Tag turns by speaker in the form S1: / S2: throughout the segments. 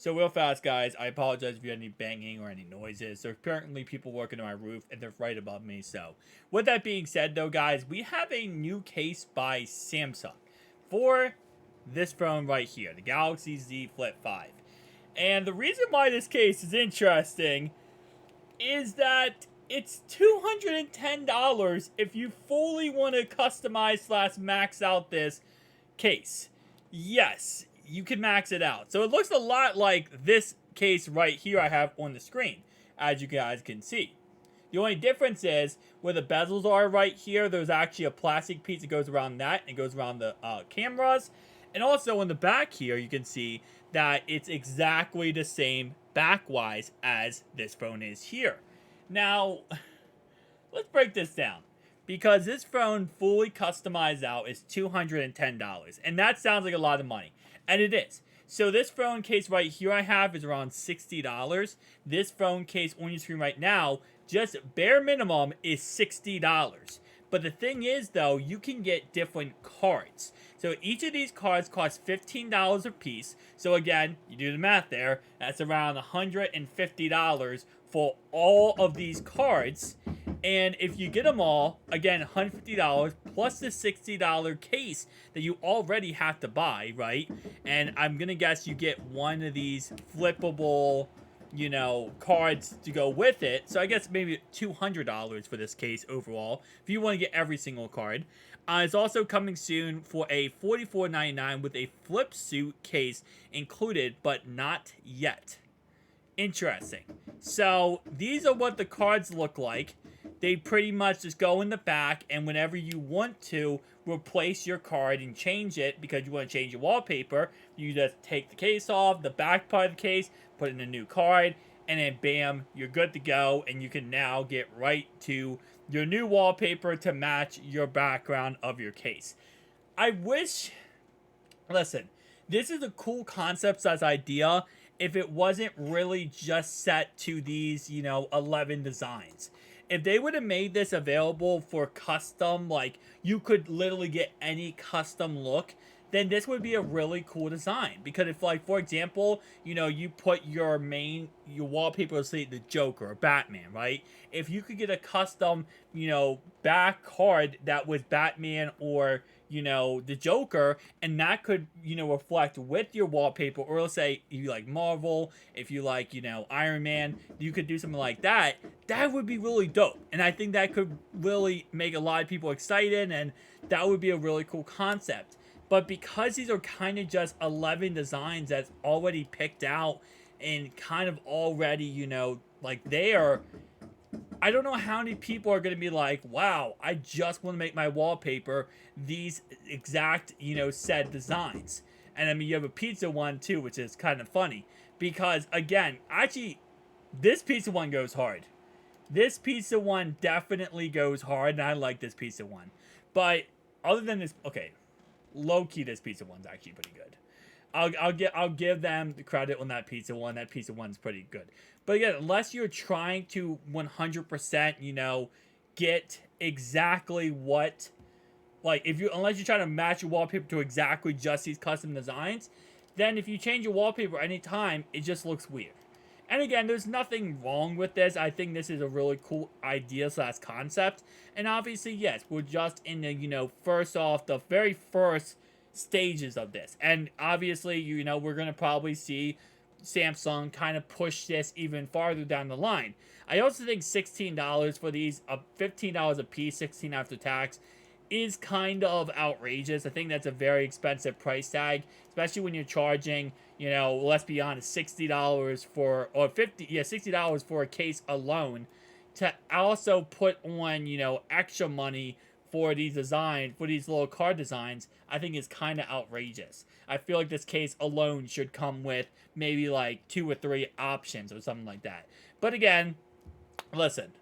S1: So real fast, guys, I apologize if you had any banging or any noises. There's currently people working on my roof, and they're right above me. So with that being said, though, guys, we have a new case by Samsung for this phone right here, the Galaxy Z Flip 5. And the reason why this case is interesting is that it's $210 if you fully want to customize slash max out this case. Yes, you can max it out. So it looks a lot like this case right here I have on the screen, as you guys can see. The only difference is where the bezels are right here, there's actually a plastic piece that goes around that and goes around the cameras. And also in the back here, you can see that it's exactly the same backwise as this phone is here. Now, let's break this down. Because this phone fully customized out is $210. And that sounds like a lot of money. And it is. So this phone case right here I have is around $60. This phone case on your screen right now, just bare minimum, is $60. But the thing is, though, you can get different cards. So each of these cards costs $15 a piece. So again, you do the math there. That's around $150 for all of these cards. And if you get them all, again, $150 plus the $60 case that you already have to buy, right? And I'm going to guess you get one of these flippable, cards to go with it. So I guess maybe $200 for this case overall if you want to get every single card. It's also coming soon for a $44.99 with a flip suit case included, but not yet. Interesting. So these are what the cards look like. They pretty much just go in the back, and whenever you want to replace your card and change it because you want to change your wallpaper, you just take the case off, the back part of the case, put in a new card, and then bam, you're good to go, and you can now get right to your new wallpaper to match your background of your case. Listen, this is a cool concept as idea if it wasn't really just set to these, 11 designs. If they would have made this available for custom, like you could literally get any custom look, then this would be a really cool design. Because if, like, for example, you put your wallpaper, say the Joker or Batman, right? If you could get a custom, back card that was Batman or, the Joker, and that could, reflect with your wallpaper, or let's say if you like Marvel, if you like, Iron Man, you could do something like that. That would be really dope. And I think that could really make a lot of people excited, and that would be a really cool concept. But because these are kind of just 11 designs that's already picked out and kind of already, like there, I don't know how many people are going to be like, wow, I just want to make my wallpaper these exact, said designs. And I mean, you have a pizza one too, which is kind of funny. Because, again, actually, this pizza one goes hard. This pizza one definitely goes hard, and I like this pizza one. But other than this, okay, low-key, this pizza one's actually pretty good. I'll give them the credit on that pizza one. That pizza one's pretty good. But again, unless you're trying to 100%, get exactly what, like, unless you're trying to match your wallpaper to exactly just these custom designs, then if you change your wallpaper anytime, it just looks weird. And again, there's nothing wrong with this. I think this is a really cool idea slash concept. And obviously, yes, we're just in the, first off, the very first stages of this. And obviously, we're going to probably see Samsung kind of push this even farther down the line. I also think $16 for these, $15 a piece, $16 after tax, is kind of outrageous. I think that's a very expensive price tag, especially when you're charging, let's be honest, $60 for, or $60 for a case alone. To also put on, extra money for these little card designs, I think is kind of outrageous. I feel like this case alone should come with maybe like 2 or 3 options or something like that. But again, listen,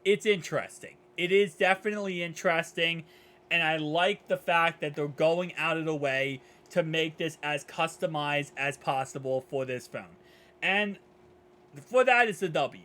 S1: it's interesting. It is definitely interesting, and I like the fact that they're going out of the way to make this as customized as possible for this phone. And for that, it's a W.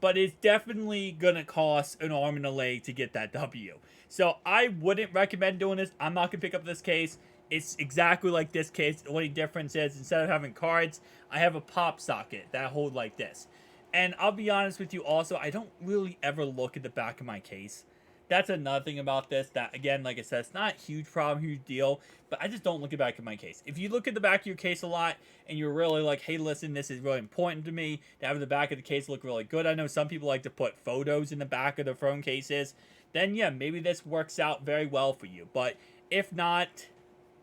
S1: But it's definitely going to cost an arm and a leg to get that W. So I wouldn't recommend doing this. I'm not going to pick up this case. It's exactly like this case. The only difference is instead of having cards, I have a pop socket that I hold like this. And I'll be honest with you also, I don't really ever look at the back of my case. That's another thing about this that, again, like I said, it's not a huge problem, huge deal, but I just don't look at the back of my case. If you look at the back of your case a lot and you're really like, hey, listen, this is really important to me to have the back of the case look really good. I know some people like to put photos in the back of their phone cases. Then, yeah, maybe this works out very well for you. But if not,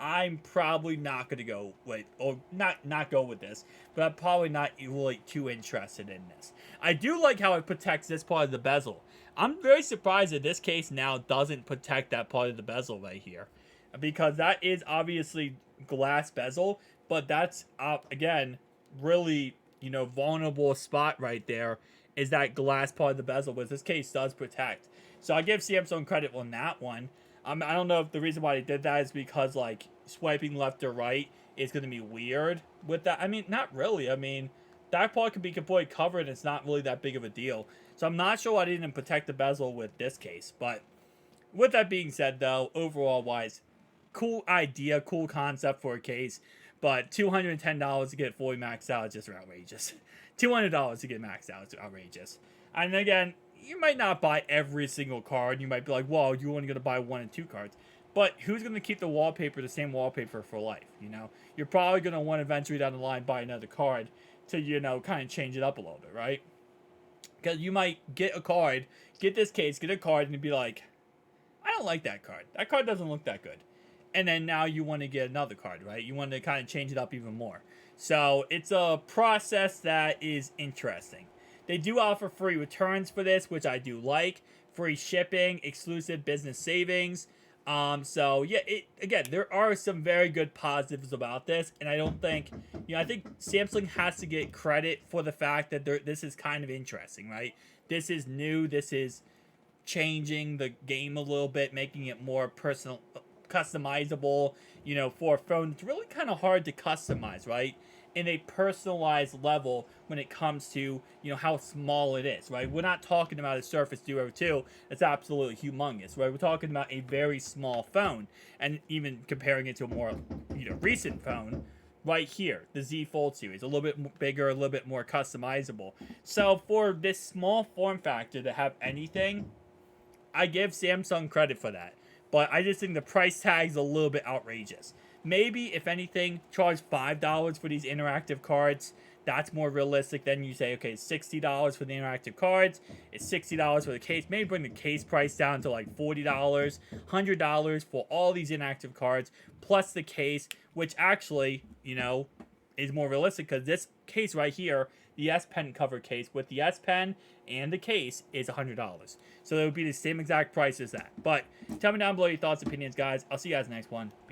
S1: I'm probably not gonna go with, or not go with this, but I'm probably not really too interested in this. I do like how it protects this part of the bezel. I'm very surprised that this case now doesn't protect that part of the bezel right here, because that is obviously glass bezel, but that's again really vulnerable spot right there is that glass part of the bezel, which this case does protect. So I give Samsung credit on that one. I don't know if the reason why they did that is because like swiping left or right is going to be weird with that. I mean, not really. I mean, that part can be completely covered. And it's not really that big of a deal. So I'm not sure why they didn't protect the bezel with this case. But with that being said, though, overall wise, cool idea, cool concept for a case. But $210 to get fully maxed out is just outrageous. $200 to get maxed out is outrageous. And again, you might not buy every single card. You might be like, well, you're only going to buy 1 and 2 cards. But who's going to keep the wallpaper the same wallpaper for life, You're probably going to want to eventually down the line buy another card to, kind of change it up a little bit, right? Because you might get a card, get this case, get a card, and be like, I don't like that card. That card doesn't look that good. And then now you want to get another card, right? You want to kind of change it up even more. So it's a process that is interesting. They do offer free returns for this, which I do like. Free shipping, exclusive business savings. So yeah, again, there are some very good positives about this, and I don't think, I think Samsung has to get credit for the fact that this is kind of interesting, right? This is new. This is changing the game a little bit, making it more personal, customizable. For a phone, it's really kind of hard to customize, right? In a personalized level when it comes to how small it is, right? We're not talking about a Surface Duo 2 that's absolutely humongous, right? We're talking about a very small phone, and even comparing it to a more recent phone right here, the Z Fold series, a little bit bigger, a little bit more customizable. So for this small form factor to have anything, I give Samsung credit for that. But I just think the price tag's a little bit outrageous. Maybe, if anything, charge $5 for these interactive cards. That's more realistic. Then you say, okay, $60 for the interactive cards. It's $60 for the case. Maybe bring the case price down to like $40, $100 for all these inactive cards, plus the case, which actually, is more realistic because this case right here, the S Pen cover case with the S Pen and the case is $100. So it would be the same exact price as that. But tell me down below your thoughts, opinions, guys. I'll see you guys next one. Peace.